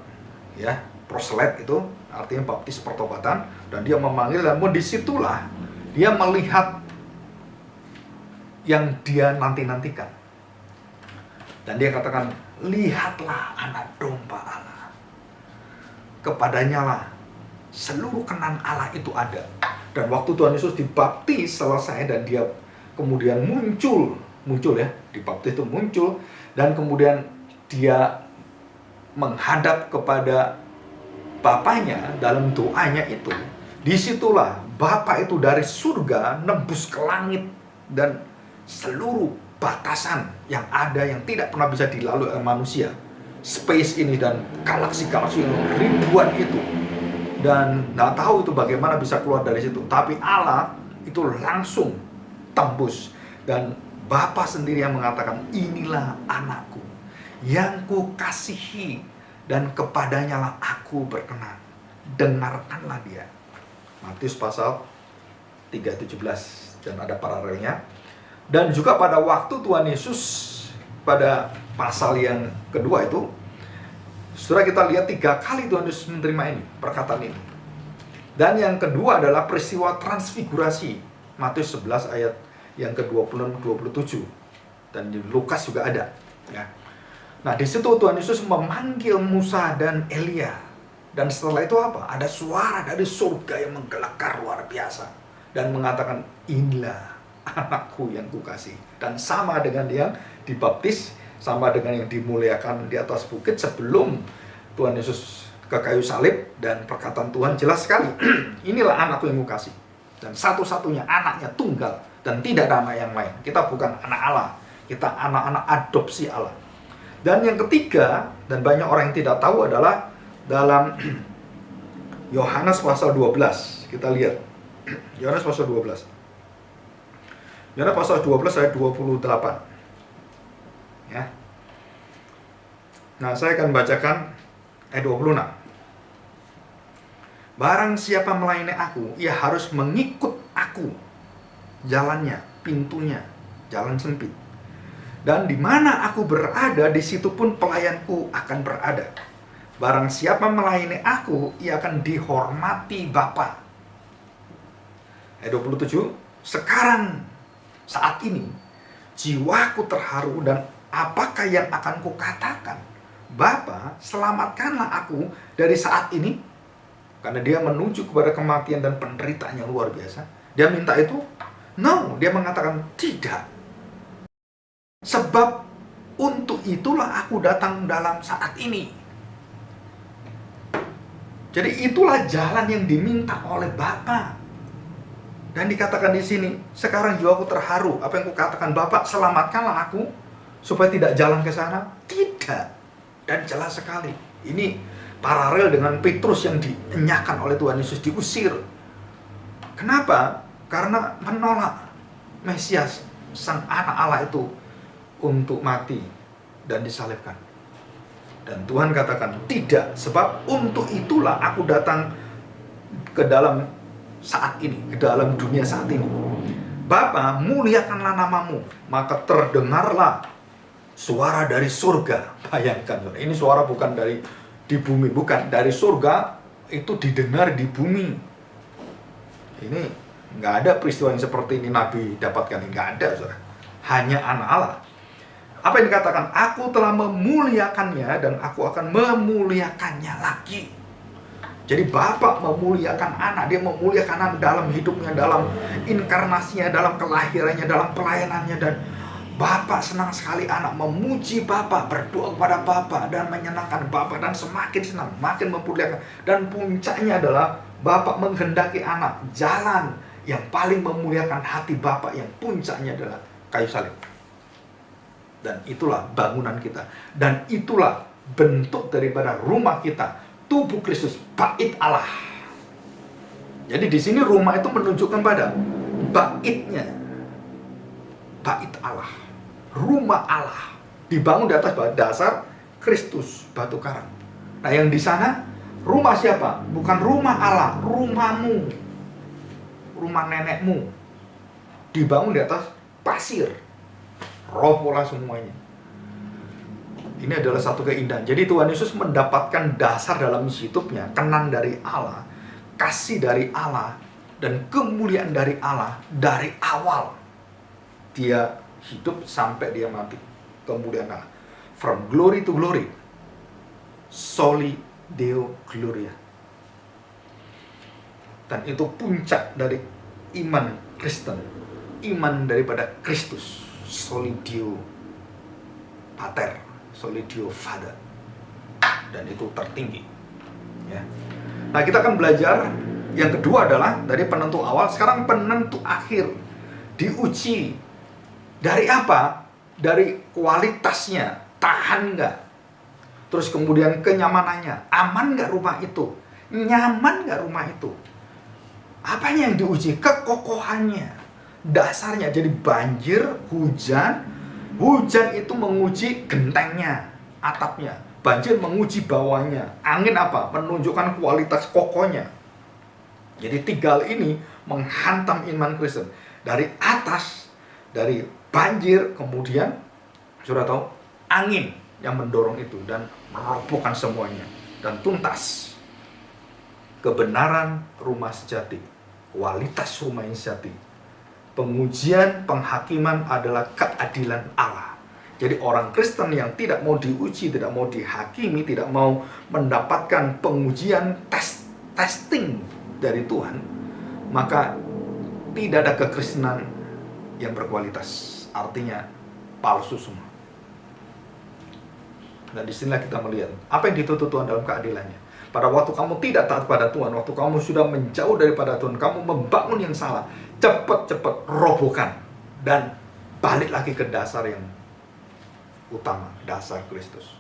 ya, proselyt itu artinya baptis pertobatan, dan dia memanggil, dan disitulah dia melihat yang dia nanti-nantikan. Dan dia katakan, lihatlah anak domba Allah. Kepadanya lah seluruh kenan Allah itu ada. Dan waktu Tuhan Yesus dibaptis selesai, dan dia kemudian muncul ya, dibaptis itu muncul, dan kemudian dia menghadap kepada Bapaknya dalam doanya itu. Disitulah Bapa itu dari surga nembus ke langit, dan seluruh batasan yang ada yang tidak pernah bisa dilalui oleh manusia, space ini dan galaksi-galaksi ribuan itu, dan nggak tahu itu bagaimana bisa keluar dari situ. Tapi Allah itu langsung tembus, dan Bapa sendiri yang mengatakan, inilah anakku yang kukasihi, dan kepadanya lah aku berkenan, dengarkanlah dia. Matius pasal 3:17, dan ada paralelnya. Dan juga pada waktu Tuhan Yesus pada pasal yang kedua itu, saudara, kita lihat 3 kali Tuhan Yesus menerima ini, perkataan ini. Dan yang kedua adalah peristiwa transfigurasi, Matius 11 ayat yang ke-20-27, dan di Lukas juga ada ya. Nah, di situ Tuhan Yesus memanggil Musa dan Elia, dan setelah itu apa? Ada suara dari surga yang menggelegar luar biasa dan mengatakan, inilah anakku yang kukasih. Dan sama dengan yang dibaptis, sama dengan yang dimuliakan di atas bukit sebelum Tuhan Yesus ke kayu salib, dan perkataan Tuhan jelas sekali, inilah anakku yang kukasih, dan satu-satunya anaknya tunggal, dan tidak ada anak yang lain. Kita bukan anak Allah, kita anak-anak adopsi Allah. Dan yang ketiga, dan banyak orang yang tidak tahu, adalah dalam Yohanes pasal 12. Kita lihat Yohanes pasal 12. Yohanes pasal 12 ayat 28 ya. Nah, saya akan bacakan ayat 26. Barang siapa melayani aku, ia harus mengikut aku. Jalannya, pintunya, jalan sempit. Dan di mana aku berada, di situ pun pelayanku akan berada. Barang siapa melayani aku, ia akan dihormati Bapa. Ayat 27, sekarang, saat ini, jiwaku terharu, dan apakah yang akan kukatakan? Bapa, selamatkanlah aku dari saat ini. Karena dia menuju kepada kematian dan penderitaan yang luar biasa. Dia minta itu? No, dia mengatakan tidak. Sebab untuk itulah aku datang dalam saat ini. Jadi itulah jalan yang diminta oleh Bapa. Dan dikatakan di sini, sekarang jiwaku terharu. Apa yang kukatakan, Bapak, selamatkanlah aku supaya tidak jalan ke sana. Tidak. Dan jelas sekali. Ini paralel dengan Petrus yang dienyahkan oleh Tuhan Yesus, diusir. Kenapa? Karena menolak Mesias, sang anak Allah itu, untuk mati dan disalibkan. Dan Tuhan katakan, tidak, sebab untuk itulah aku datang ke dalam saat ini, ke dalam dunia saat ini. Bapa, muliakanlah namamu. Maka terdengarlah suara dari surga. Bayangkan, ini suara bukan dari di bumi, bukan dari surga, itu didengar di bumi. Ini nggak ada peristiwa yang seperti ini Nabi dapatkan, nggak ada, saudara. Hanya anak Allah. Apa yang dikatakan? Aku telah memuliakannya dan aku akan memuliakannya lagi. Jadi Bapak memuliakan anak, dia memuliakan anak dalam hidupnya, dalam inkarnasinya, dalam kelahirannya, dalam pelayanannya. Dan Bapak senang sekali anak memuji Bapak, berdoa kepada Bapak dan menyenangkan Bapak, dan semakin senang, makin memuliakan. Dan puncaknya adalah Bapak menghendaki anak jalan yang paling memuliakan hati Bapak, yang puncaknya adalah kayu salib. Dan itulah bangunan kita, dan itulah bentuk daripada rumah kita, tubuh Kristus, bait Allah. Jadi di sini rumah itu menunjukkan pada baitnya, bait Allah, rumah Allah, dibangun di atas dasar Kristus, batu karang. Nah, yang di sana rumah siapa? Bukan rumah Allah, rumahmu, rumah nenekmu, dibangun di atas pasir. Roh pola semuanya. Ini adalah satu keindahan. Jadi Tuhan Yesus mendapatkan dasar dalam hidupnya, kenan dari Allah, kasih dari Allah, dan kemuliaan dari Allah dari awal dia hidup sampai dia mati. Kemuliaan Allah, from glory to glory, soli Deo Gloria. Dan itu puncak dari iman Kristen, iman daripada Kristus. Soli Deo Pater, soli Deo Father, dan itu tertinggi, ya. Nah, kita akan belajar yang kedua adalah dari penentu awal, sekarang penentu akhir. Diuji dari apa? Dari kualitasnya, tahan nggak? Terus kemudian kenyamanannya, aman nggak rumah itu? Nyaman nggak rumah itu? Apanya yang diuji? Kekokohannya, dasarnya. Jadi banjir, hujan itu menguji gentengnya, atapnya. Banjir menguji bawahnya. Angin apa? Menunjukkan kualitas kokohnya. Jadi tiga hal ini menghantam iman Kristen. Dari atas, dari banjir, kemudian sudah tahu angin yang mendorong itu dan merobohkan semuanya dan tuntas. Kebenaran rumah sejati, kualitas rumah yang sejati. Pengujian, penghakiman adalah keadilan Allah. Jadi orang Kristen yang tidak mau diuji, tidak mau dihakimi, tidak mau mendapatkan pengujian, testing dari Tuhan, maka tidak ada kekristenan yang berkualitas. Artinya palsu semua. Dan disinilah kita melihat apa yang dituntut Tuhan dalam keadilannya. Pada waktu kamu tidak taat pada Tuhan, waktu kamu sudah menjauh daripada Tuhan, kamu membangun yang salah, cepat-cepat robohkan dan balik lagi ke dasar yang utama, dasar Kristus.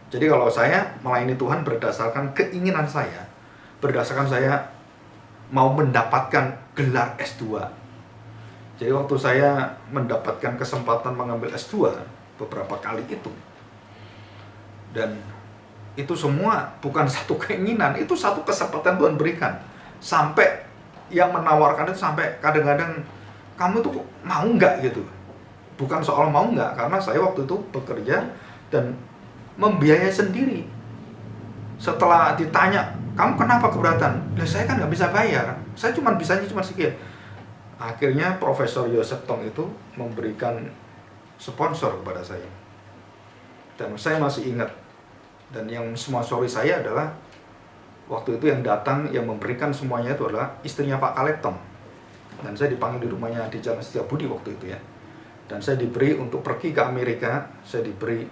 Jadi kalau saya melayani Tuhan berdasarkan keinginan saya, berdasarkan saya mau mendapatkan gelar S2. Jadi waktu saya mendapatkan kesempatan mengambil S2 beberapa kali itu, dan itu semua bukan satu keinginan, itu satu kesempatan Tuhan berikan. Sampai yang menawarkan itu sampai kadang-kadang, kamu tuh mau nggak gitu. Bukan soal mau nggak, karena saya waktu itu bekerja dan membiayai sendiri. Setelah ditanya, kamu kenapa keberatan? Nah, saya kan nggak bisa bayar, saya bisanya cuma sekian. Akhirnya Profesor Joseph Tong itu memberikan sponsor kepada saya. Dan saya masih ingat. Dan yang sponsori saya adalah waktu itu yang datang, yang memberikan semuanya itu adalah istrinya Pak Kaleb Tong. Dan saya dipanggil di rumahnya di Jalan Setiabudi waktu itu, ya. Dan saya diberi untuk pergi ke Amerika, saya diberi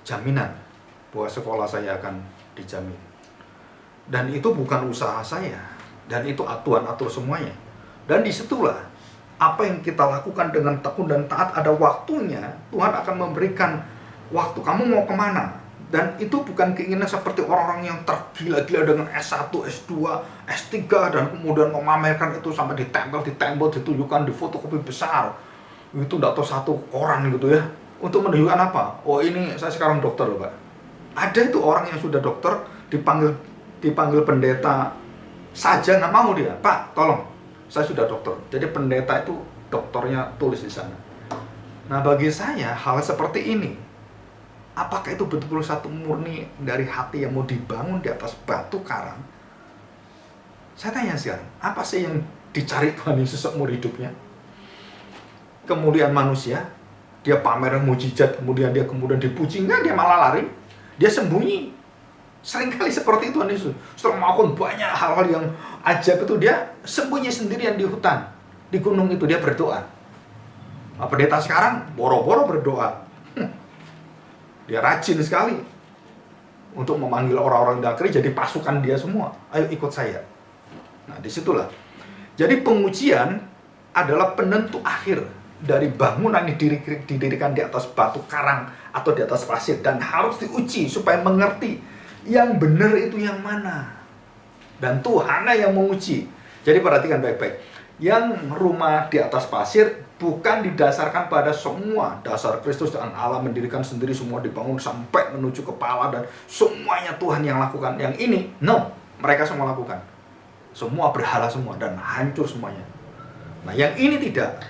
jaminan bahwa sekolah saya akan dijamin. Dan itu bukan usaha saya, dan itu Tuhan atur semuanya. Dan disitulah apa yang kita lakukan dengan tekun dan taat, ada waktunya Tuhan akan memberikan waktu kamu mau kemana. Dan itu bukan keinginan seperti orang-orang yang tergila-gila dengan S1, S2, S3 dan kemudian memamerkan itu sampai ditempel, ditunjukkan di fotokopi besar. Itu tidak tahu satu koran gitu ya. Untuk menunjukkan apa? Oh ini saya sekarang dokter loh Pak. Ada itu orang yang sudah dokter dipanggil pendeta saja nggak mau dia. Pak tolong, saya sudah dokter. Jadi pendeta itu dokternya tulis di sana. Nah bagi saya hal seperti ini, apakah itu betul-betul satu murni dari hati yang mau dibangun di atas batu karang? Saya tanya sekarang, apa sih yang dicari Tuhan Yesus seumur hidupnya? Kemuliaan manusia, dia pamer mujizat, kemudian dia dipuji, enggak, dia malah lari, dia sembunyi. Seringkali seperti Tuhan Yesus, setelah melakukan banyak hal-hal yang ajaib itu dia sembunyi sendirian di hutan, di gunung itu dia berdoa. Nah, pendeta sekarang boro-boro berdoa. Dia rajin sekali untuk memanggil orang-orang dakri jadi pasukan dia semua. Ayo ikut saya. Nah disitulah. Jadi pengujian adalah penentu akhir dari bangunan yang didirikan di atas batu karang atau di atas pasir, dan harus diuji supaya mengerti yang benar itu yang mana. Dan Tuhanlah yang menguji. Jadi perhatikan baik-baik. Yang rumah di atas pasir bukan didasarkan pada semua dasar Kristus dan Allah mendirikan sendiri, semua dibangun sampai menuju kepala dan semuanya Tuhan yang lakukan. Yang ini, no, mereka semua lakukan. Semua berhala semua dan hancur semuanya. Nah yang ini tidak.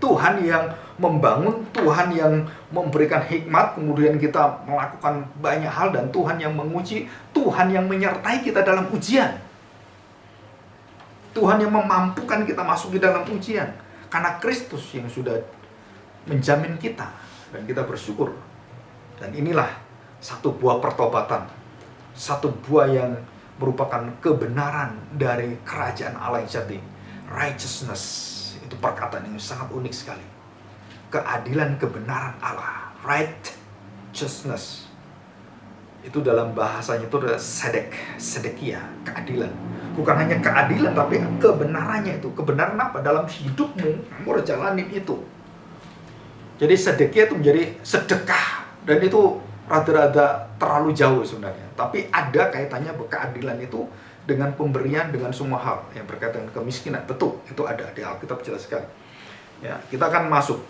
Tuhan yang membangun, Tuhan yang memberikan hikmat, kemudian kita melakukan banyak hal, dan Tuhan yang menguji, Tuhan yang menyertai kita dalam ujian. Tuhan yang memampukan kita masuk di dalam ujian. Karena Kristus yang sudah menjamin kita, dan kita bersyukur. Dan inilah satu buah pertobatan, satu buah yang merupakan kebenaran dari kerajaan Allah yang sejati. Righteousness. Itu perkataan yang sangat unik sekali. Keadilan, kebenaran Allah, righteousness. Itu dalam bahasanya itu adalah sedekia, keadilan. Bukan hanya keadilan, tapi kebenarannya itu. Kebenaran apa? Dalam hidupmu, kamu harus jalanin itu. Jadi sedekia itu menjadi sedekah. Dan itu rada-rada terlalu jauh sebenarnya. Tapi ada kaitannya keadilan itu dengan pemberian, dengan semua hal yang berkaitan dengan kemiskinan. Betul, itu ada di Alkitab jelas sekali. Ya, kita akan masuk.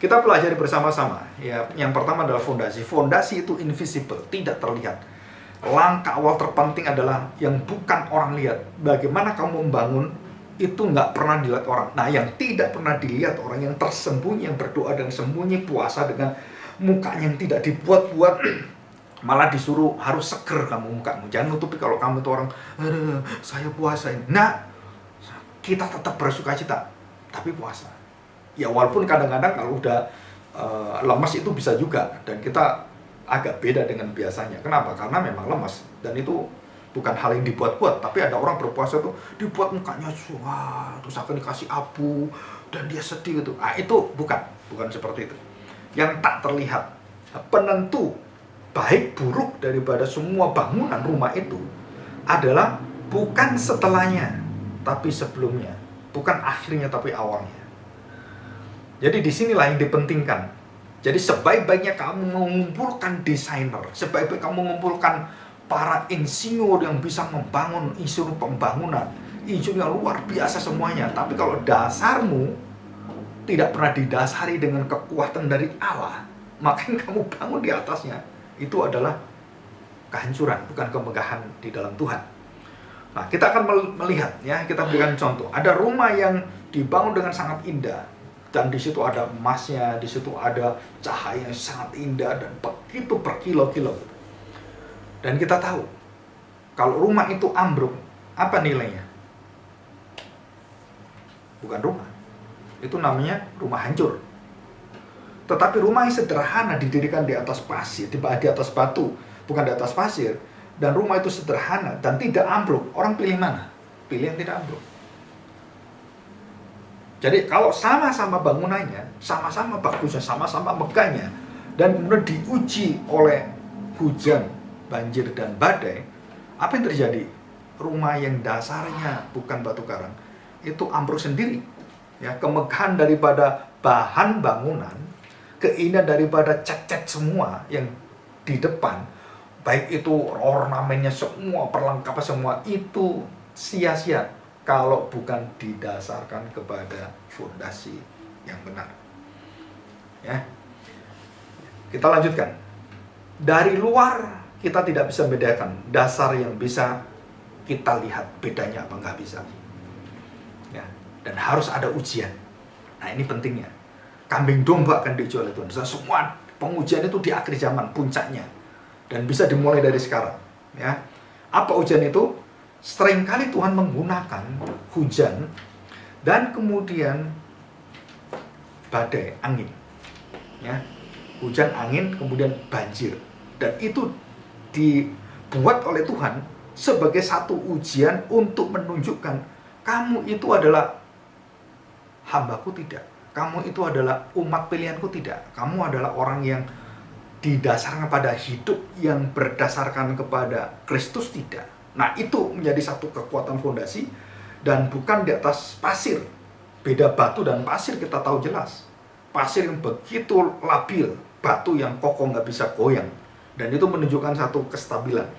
Kita pelajari bersama-sama. Ya, yang pertama adalah fondasi. Fondasi itu invisible, tidak terlihat. Langkah awal terpenting adalah yang bukan orang lihat. Bagaimana kamu membangun itu nggak pernah dilihat orang. Nah, yang tidak pernah dilihat orang, yang tersembunyi, yang berdoa dengan sembunyi, puasa dengan mukanya yang tidak dibuat-buat, malah disuruh harus seger kamu mukamu. Jangan nutupi kalau kamu itu orang, saya puasa ini. Nah, kita tetap bersuka cita, tapi puasa. Ya walaupun kadang-kadang kalau udah lemas itu bisa juga. Dan kita agak beda dengan biasanya. Kenapa? Karena memang lemas. Dan itu bukan hal yang dibuat-buat. Tapi ada orang berpuasa tuh dibuat mukanya terus akan dikasih abu, dan dia sedih gitu. Ah, itu bukan seperti itu. Yang tak terlihat. Penentu baik buruk daripada semua bangunan rumah itu adalah bukan setelahnya, tapi sebelumnya. Bukan akhirnya, tapi awalnya. Jadi disinilah yang dipentingkan. Jadi sebaik-baiknya kamu mengumpulkan desainer, sebaik-baik kamu mengumpulkan para insinyur yang bisa membangun isu pembangunan, isu yang luar biasa semuanya. Tapi kalau dasarmu tidak pernah didasari dengan kekuatan dari Allah, maka yang kamu bangun di atasnya itu adalah kehancuran, bukan kemegahan di dalam Tuhan. Nah, kita akan melihat ya, kita berikan contoh. Ada rumah yang dibangun dengan sangat indah, dan di situ ada emasnya, di situ ada cahaya yang sangat indah, dan begitu berkilo-kilo. Dan kita tahu, kalau rumah itu ambruk, apa nilainya? Bukan rumah. Itu namanya rumah hancur. Tetapi rumah yang sederhana didirikan di atas pasir, di atas batu, bukan di atas pasir, dan rumah itu sederhana dan tidak ambruk, orang pilih mana? Pilih yang tidak ambruk. Jadi kalau sama-sama bangunannya, sama-sama bagusnya, sama-sama megahnya, dan kemudian diuji oleh hujan, banjir, dan badai, apa yang terjadi? Rumah yang dasarnya bukan batu karang, itu ambruk sendiri. Ya, kemegahan daripada bahan bangunan, keindahan daripada cat-cat semua yang di depan, baik itu ornamennya semua, perlengkapan semua, itu sia-sia kalau bukan didasarkan kepada fondasi yang benar. Ya. Kita lanjutkan. Dari luar kita tidak bisa membedakan dasar yang bisa kita lihat bedanya apa nggak bisa. Ya. Dan harus ada ujian. Nah, ini pentingnya. Kambing domba akan diuji oleh Tuhan. Dan semua pengujian itu di akhir zaman puncaknya. Dan bisa dimulai dari sekarang. Ya. Apa ujian itu? Seringkali Tuhan menggunakan hujan dan kemudian badai, angin. Ya. Hujan, angin, kemudian banjir. Dan itu dibuat oleh Tuhan sebagai satu ujian untuk menunjukkan kamu itu adalah hambaku tidak. Kamu itu adalah umat pilihanku tidak. Kamu adalah orang yang didasarkan pada hidup yang berdasarkan kepada Kristus tidak. Nah, itu menjadi satu kekuatan fondasi dan bukan di atas pasir. Beda batu dan pasir kita tahu jelas. Pasir yang begitu labil, batu yang kokoh nggak bisa goyang. Dan itu menunjukkan satu kestabilan.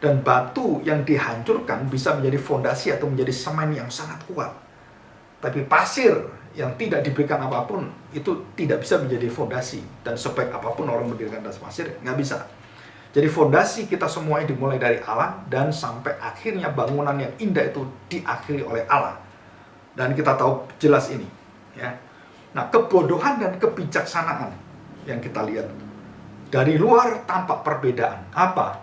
Dan batu yang dihancurkan bisa menjadi fondasi atau menjadi semen yang sangat kuat. Tapi pasir yang tidak diberikan apapun, itu tidak bisa menjadi fondasi. Dan sebaik apapun orang mendirikan atas pasir, nggak bisa. Jadi fondasi kita semuanya dimulai dari Allah dan sampai akhirnya bangunan yang indah itu diakhiri oleh Allah. Dan kita tahu jelas ini. Ya. Nah, kebodohan dan kebijaksanaan yang kita lihat. Dari luar tampak perbedaan. Apa?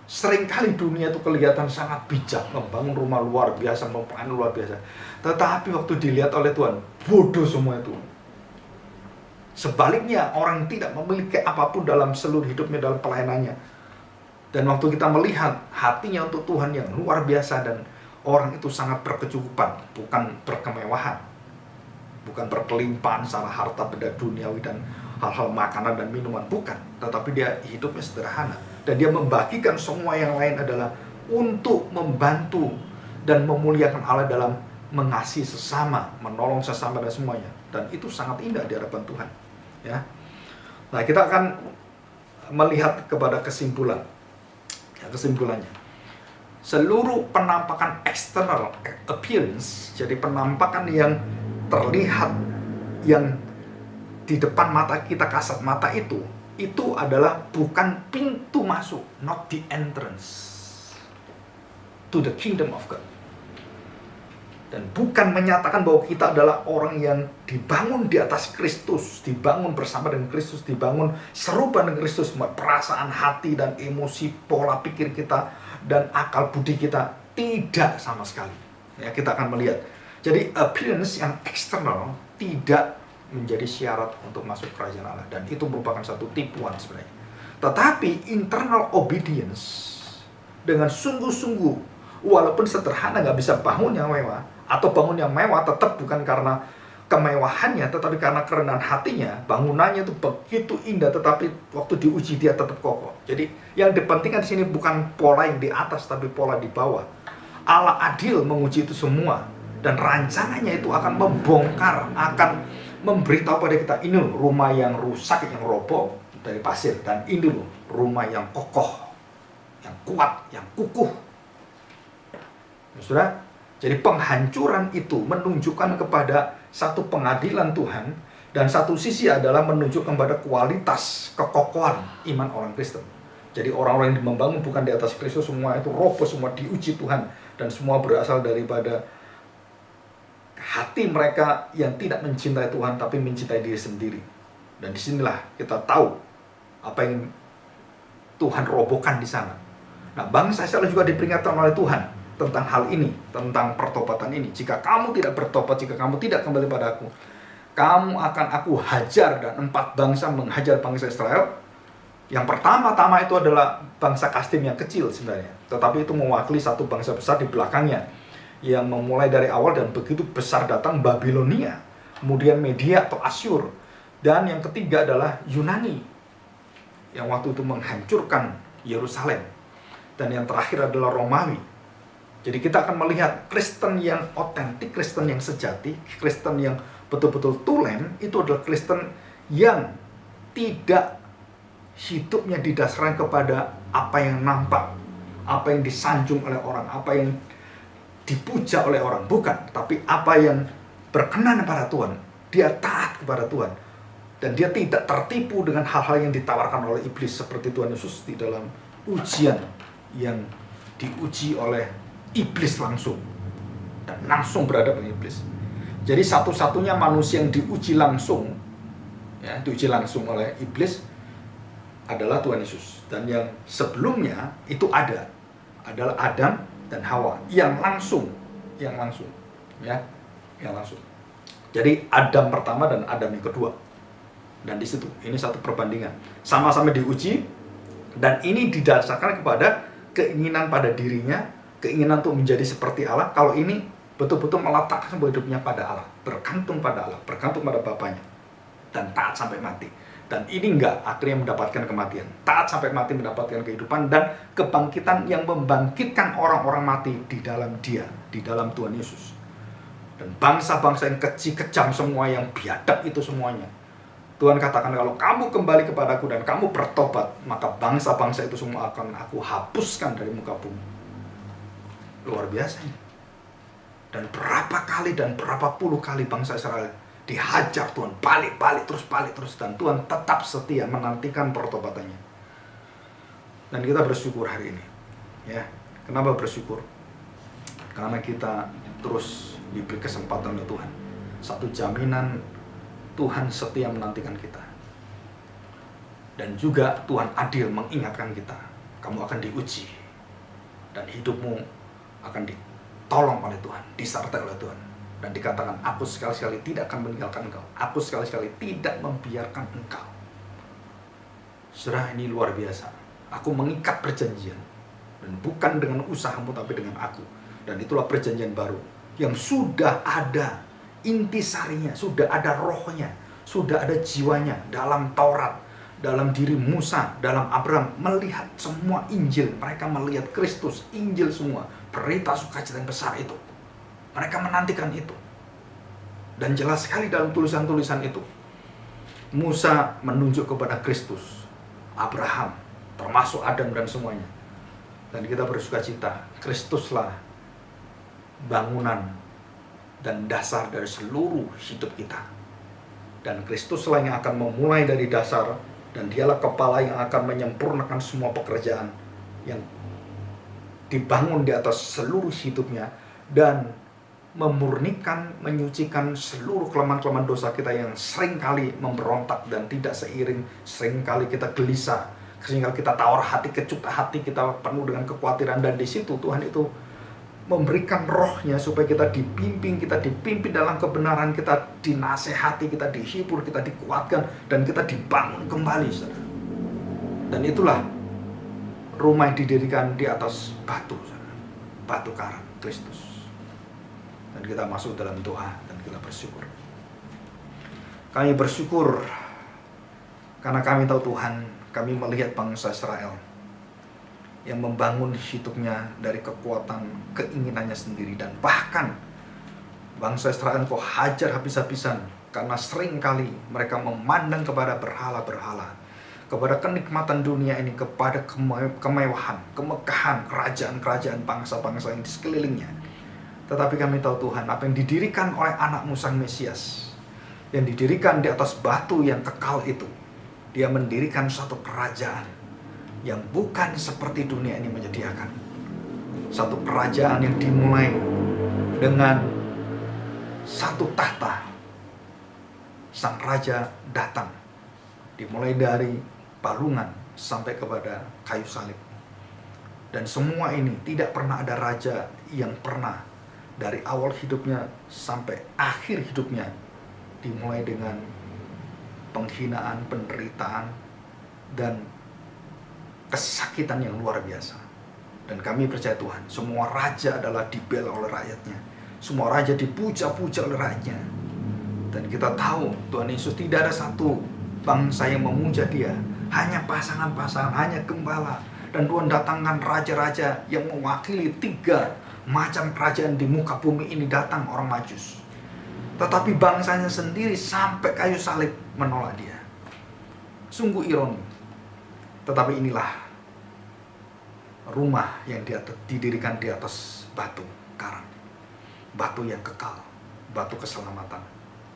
Seringkali dunia itu kelihatan sangat bijak, membangun rumah luar biasa, membangun luar biasa. Tetapi waktu dilihat oleh Tuhan, bodoh semua itu. Sebaliknya, orang yang tidak memiliki apapun dalam seluruh hidupnya, dalam pelayanannya. Dan waktu kita melihat hatinya untuk Tuhan yang luar biasa dan orang itu sangat berkecukupan, bukan berkemewahan. Bukan berkelimpahan secara harta benda duniawi dan hal-hal makanan dan minuman, bukan. Tetapi dia hidupnya sederhana. Dan dia membagikan semua yang lain adalah untuk membantu dan memuliakan Allah dalam mengasihi sesama, menolong sesama dan semuanya. Dan itu sangat indah di hadapan Tuhan. Ya. Nah, kita akan melihat kepada kesimpulan. Ya, kesimpulannya. Seluruh penampakan external appearance, jadi penampakan yang terlihat yang di depan mata kita, kasat mata itu adalah bukan pintu masuk, not the entrance to the kingdom of God. Dan bukan menyatakan bahwa kita adalah orang yang dibangun di atas Kristus, dibangun bersama dengan Kristus, dibangun serupa dengan Kristus, perasaan hati dan emosi, pola pikir kita dan akal budi kita tidak sama sekali. Ya, kita akan melihat. Jadi appearance yang eksternal tidak menjadi syarat untuk masuk kerajaan Allah, dan itu merupakan satu tipuan sebenarnya. Tetapi internal obedience dengan sungguh-sungguh, walaupun sederhana, nggak bisa bangun yang mewah, atau bangun yang mewah tetap bukan karena kemewahannya, tetapi karena kerendahan hatinya. Bangunannya itu begitu indah, tetapi waktu diuji dia tetap kokoh. Jadi yang dipentingkan di sini bukan pola yang di atas, tapi pola di bawah. Allah adil menguji itu semua, dan rancangannya itu akan membongkar, akan memberitahu pada kita, ini loh rumah yang rusak, yang roboh dari pasir, dan ini loh rumah yang kokoh, yang kuat, yang kukuh. Saudara, jadi penghancuran itu menunjukkan kepada satu pengadilan Tuhan, dan satu sisi adalah menunjukkan pada kualitas kekokohan iman orang Kristen. Jadi orang-orang yang membangun bukan di atas Kristus, semua itu roboh, semua diuji Tuhan, dan semua berasal daripada hati mereka yang tidak mencintai Tuhan tapi mencintai diri sendiri. Dan disinilah kita tahu apa yang Tuhan robohkan di sana. Nah, bangsa Israel juga diperingatkan oleh Tuhan tentang hal ini, tentang pertobatan ini. Jika kamu tidak bertobat, jika kamu tidak kembali padaku, kamu akan aku hajar. Dan 4 bangsa menghajar bangsa Israel. Yang pertama-tama itu adalah bangsa Kasdim yang kecil sebenarnya, tetapi itu mewakili satu bangsa besar di belakangnya, yang memulai dari awal dan begitu besar datang Babilonia, kemudian Media atau Asyur, dan yang ketiga adalah Yunani yang waktu itu menghancurkan Yerusalem, dan yang terakhir adalah Romawi. Jadi kita akan melihat Kristen yang otentik, Kristen yang sejati, Kristen yang betul-betul tulen, itu adalah Kristen yang tidak hidupnya didasarkan kepada apa yang nampak, apa yang disanjung oleh orang, apa yang dipuja oleh orang, bukan, tapi apa yang berkenan pada Tuhan. Dia taat kepada Tuhan, dan dia tidak tertipu dengan hal-hal yang ditawarkan oleh iblis, seperti Tuhan Yesus di dalam ujian yang diuji oleh iblis langsung, dan langsung berhadapan dengan iblis. Jadi satu-satunya manusia yang diuji langsung, ya, diuji langsung oleh iblis adalah Tuhan Yesus. Dan yang sebelumnya itu adalah Adam dan Hawa yang langsung, ya, yang langsung. Jadi Adam pertama dan Adam yang kedua. Dan di situ ini satu perbandingan, sama-sama diuji, dan ini didasarkan kepada keinginan pada dirinya, keinginan untuk menjadi seperti Allah. Kalau ini betul-betul meletakkan sebuah hidupnya pada Allah, bergantung pada Allah, bergantung pada Bapaknya, dan taat sampai mati. Dan ini enggak akhirnya mendapatkan kematian, taat sampai mati mendapatkan kehidupan dan kebangkitan yang membangkitkan orang-orang mati di dalam Dia, di dalam Tuhan Yesus. Dan bangsa-bangsa yang keji, kejam semua, yang biadab itu semuanya, Tuhan katakan, kalau kamu kembali kepadaku dan kamu bertobat, maka bangsa-bangsa itu semua akan aku hapuskan dari muka bumi. Luar biasa. Dan berapa kali dan berapa puluh kali bangsa Israel dihajar Tuhan, balik terus, dan Tuhan tetap setia menantikan pertobatannya. Dan kita bersyukur hari ini, ya. Kenapa bersyukur? Karena kita terus diberi kesempatan oleh Tuhan. Satu jaminan Tuhan setia menantikan kita. Dan juga Tuhan adil mengingatkan kita, kamu akan diuji, dan hidupmu akan ditolong oleh Tuhan, disertai oleh Tuhan. Dan dikatakan, aku sekali-sekali tidak akan meninggalkan engkau, aku sekali-sekali tidak membiarkan engkau. Saudara, ini luar biasa. Aku mengikat perjanjian, dan bukan dengan usahamu tapi dengan aku. Dan itulah perjanjian baru yang sudah ada intisarinya, sudah ada rohnya, sudah ada jiwanya dalam Taurat, dalam diri Musa, dalam Abraham. Melihat semua Injil, mereka melihat Kristus, Injil semua, berita sukacita yang besar itu. Mereka menantikan itu. Dan jelas sekali dalam tulisan-tulisan itu, Musa menunjuk kepada Kristus, Abraham, termasuk Adam dan semuanya. Dan kita bersukacita, Kristuslah bangunan dan dasar dari seluruh hidup kita. Dan Kristuslah yang akan memulai dari dasar, dan dialah kepala yang akan menyempurnakan semua pekerjaan yang dibangun di atas seluruh hidupnya, dan memurnikan, menyucikan seluruh kelemahan-kelemahan dosa kita yang seringkali memberontak dan tidak seiring, seringkali kita gelisah, seringkali kita tawar hati, kecut hati, kita penuh dengan kekhawatiran. Dan di situ Tuhan itu memberikan rohnya supaya kita dipimpin dalam kebenaran, kita dinasehati, kita dihibur, kita dikuatkan, dan kita dibangun kembali, saudara. Dan itulah rumah yang didirikan di atas batu, saudara. Batu karang, Kristus. Dan kita masuk dalam doa dan kita bersyukur. Kami bersyukur karena kami tahu Tuhan, kami melihat bangsa Israel yang membangun hidupnya dari kekuatan keinginannya sendiri. Dan bahkan bangsa Israel kau hajar habis-habisan karena seringkali mereka memandang kepada berhala-berhala, kepada kenikmatan dunia ini, kepada kemewahan, kemegahan kerajaan-kerajaan bangsa-bangsa yang di sekelilingnya. Tetapi kami tahu Tuhan, apa yang didirikan oleh anak-Mu Sang Mesias, yang didirikan di atas batu yang kekal itu, Dia mendirikan suatu kerajaan yang bukan seperti dunia ini menyediakan. Satu kerajaan yang dimulai dengan satu tahta. Sang Raja datang, dimulai dari palungan sampai kepada kayu salib. Dan semua ini tidak pernah ada raja yang pernah dari awal hidupnya sampai akhir hidupnya dimulai dengan penghinaan, penderitaan, dan kesakitan yang luar biasa. Dan kami percaya Tuhan, semua raja adalah dibela oleh rakyatnya. Semua raja dipuja-puja oleh rakyatnya. Dan kita tahu Tuhan Yesus tidak ada satu bangsa yang memuja dia. Hanya pasangan-pasangan, hanya gembala. Dan Tuhan datangkan raja-raja yang mewakili 3 macam kerajaan di muka bumi ini, datang orang Majus. Tetapi bangsanya sendiri sampai kayu salib menolak dia. Sungguh ironi. Tetapi inilah rumah yang didirikan di atas batu karang. Batu yang kekal, batu keselamatan.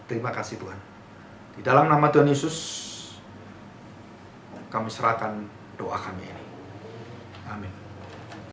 Terima kasih Tuhan. Di dalam nama Tuhan Yesus, kami serahkan doa kami ini. Amin.